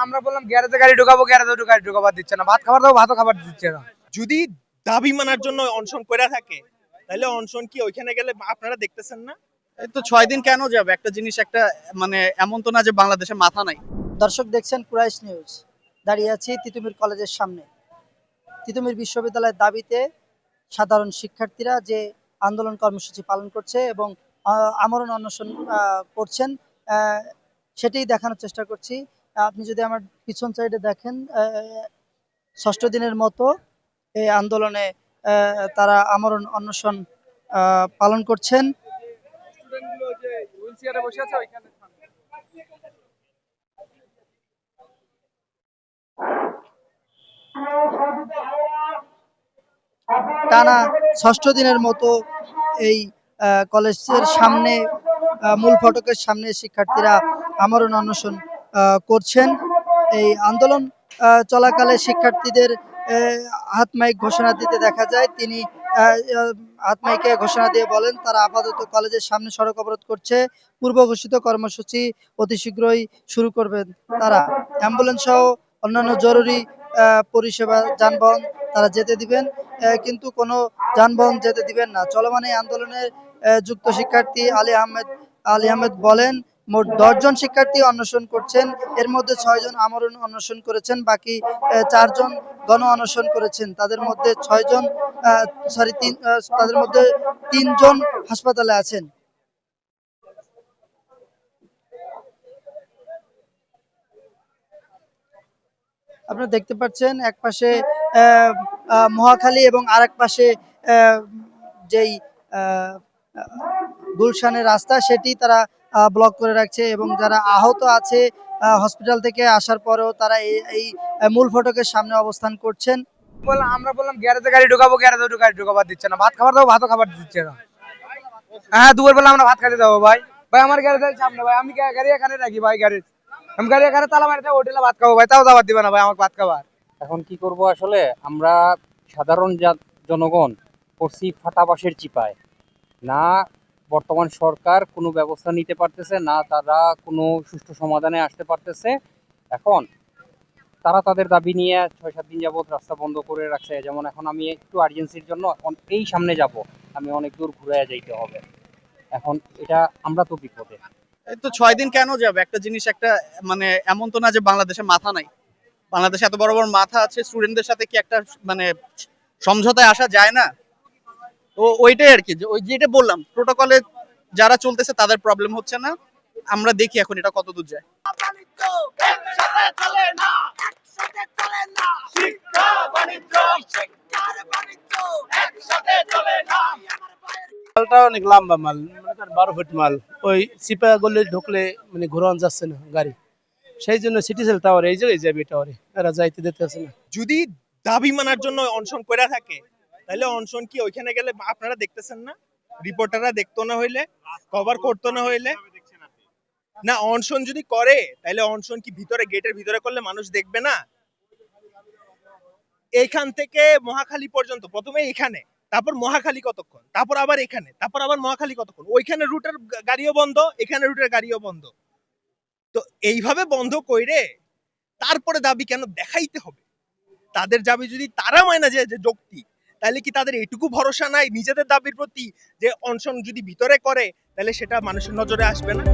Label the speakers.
Speaker 1: আমরা বললাম গ্যারেজে গাড়ি ঢুকাবো, গ্যারেজে গাড়ি ঢুকাবার দিচ্ছে না, ভাত খাবার দাও, ভাতও খাবার দিচ্ছে না।
Speaker 2: যদি দাবি মানার জন্য অনশন করে থাকে, তাহলে অনশন কি ওইখানে গেলে আপনারা দেখতেছেন না?
Speaker 3: এই তো 6 দিন কেন যাবে? একটা জিনিস, একটা মানে এমন তো না যে বাংলাদেশে মাথা নাই।
Speaker 4: দর্শক দেখছেন কুরাইশ নিউজ। দাঁড়িয়ে আছি তিতুমির কলেজের সামনে। তিতুমির বিশ্ববিদ্যালয়ের দাবিতে সাধারণ শিক্ষার্থীরা যে আন্দোলন কর্মসূচি পালন করছে এবং আমরণ অনশন করছেন, সেটাই দেখানোর চেষ্টা করছি। আপনি যদি আমার পিছন সাইডে দেখেন, 6ষ্ঠ দিনের মতো এই আন্দোলনে তারা আমরণ অনশন পালন করছেন। টানা 6ষ্ঠ দিনের মতো এই কলেজের সামনে, মূল ফটকের সামনে শিক্ষার্থীরা আমরণ অনশন করছেন। এই আন্দোলন চলাকালে শিক্ষার্থীদের হাত মাইক ঘোষণা দিতে দেখা যায়। তিনি হাত মাইকে ঘোষণা দিয়ে বলেন তারা আপাতত কলেজের সামনে সড়ক অবরোধ করছে, পূর্ব ঘোষিত কর্মসূচি অতি শীঘ্রই শুরু করবেন তারা। অ্যাম্বুলেন্স সহ অন্যান্য জরুরি পরিষেবা যানবাহন তারা যেতে দিবেন, কিন্তু কোনো যানবাহন যেতে দিবেন না। চলমান এই আন্দোলনে যুক্ত শিক্ষার্থী আলী আহমেদ বলেন, মোট 10 জন শিক্ষার্থী অনশন করছেন, এর মধ্যে 6 জন আমরণ অনশন করেছেন, বাকি 4 জন গণ অনশন করেছেন। তাদের মধ্যে 3 জন হাসপাতালে আছেন। আপনারা দেখতে পাচ্ছেন এক পাশে মহাখালী এবং আরেক পাশে যেই গুলশানের রাস্তা, সেটি তারা ব্লক করে রাখছে এবং যারা আহত আছে হসপিটাল থেকে আসার পরেও তারা এই মূল ফটকের সামনে অবস্থান করছেন।
Speaker 1: আমরা বললাম গ্যারেজে গাড়ি ঢুকাবো, গ্যারেজে গাড়ি ঢুকাবার দিচ্ছে না, ভাত খাবার দাও, ভাতও খাবার দিচ্ছে না। হ্যাঁ, দুপুর বেলা আমরা ভাত খেতে যাবো ভাই। ভাই আমার গ্যারেজের সামনে ভাই, আমি গাড়ি এখানে রাখি ভাই, গ্যারেজ আমি গাড়ি এখানে তালা মারি, হোটেলে ভাত খাবো ভাই, তাও যাবার দিবে না ভাই আমাকে ভাত খাবার।
Speaker 5: এখন কি করব আসলে, আমরা সাধারণ জনগণ পড়ছি ফাটাবাসের চিপায়। না বর্তমান সরকার কোনো ব্যবস্থা নিতে পারতেছে, না তারা কোনো সুষ্ঠু সমাধানে আসতে পারতেছে। এখন তারা তাদের দাবি নিয়ে 6-7 দিন যাবত রাস্তা বন্ধ করে রাখছে। যেমন এখন আমি একটু আর্জেন্সির জন্য এই সামনে যাব, আমি অনেক দূর ঘুরে যাইতে হবে। এখন এটা আমরা তো বিপদে।
Speaker 3: এই তো 6 দিন কেন যাবে? একটা জিনিস, একটা মানে এমন তো না যে বাংলাদেশে মাথা নাই। বাংলাদেশে এত বড় বড় মাথা আছে, স্টুডেন্টদের সাথে কি একটা মানে সমঝোতায় আসা যায় না? তো ওইটাই আর কি, ওই যেটা বললাম, প্রোটোকলে যারা চলতেছে তাদের প্রবলেম হচ্ছে না। আমরা দেখি এখন এটা কত দূর যায়।
Speaker 6: মালটা অনেক লম্বা মাল, 12 ফুট মাল। ওই চিপা গলে ঢুকলে মানে ঘুরান যাচ্ছে না গাড়ি, সেই জন্য সিটি সেল টাওয়ার এই জায়গায় যাবে, টাওয়ারে এরা যাইতে দিতেছে না।
Speaker 2: যদি দাবি মানার জন্য অনশন করে থাকে, তাহলে অনশন কি ওইখানে গেলে আপনারা দেখতেছেন না? রিপোর্টাররা দেখতো না হইলে, কভার করতো না হইলে? না, অনশন যদি করে তাহলে অনশন কি ভিতরে, গেটের ভিতরে করলে মানুষ দেখবে না? এইখান থেকে মহাখালী পর্যন্ত, প্রথমে এখানে, তারপর মহাখালী কতক্ষণ, তারপর আবার এখানে, তারপর আবার মহাখালী কতক্ষণ, ওইখানে রুটের গাড়িও বন্ধ, এখানে রুটের গাড়িও বন্ধ। তো এইভাবে বন্ধ কইরে তারপরে দাবি কেন দেখাইতে হবে? তাদের দাবি যদি তারা মানে যে যৌক্তিক, তাহলে কি তাদের এইটুকু ভরসা নাই নিজেদের দাবির প্রতি যে অনশন যদি ভিতরে করে তাহলে সেটা মানুষের নজরে আসবে না?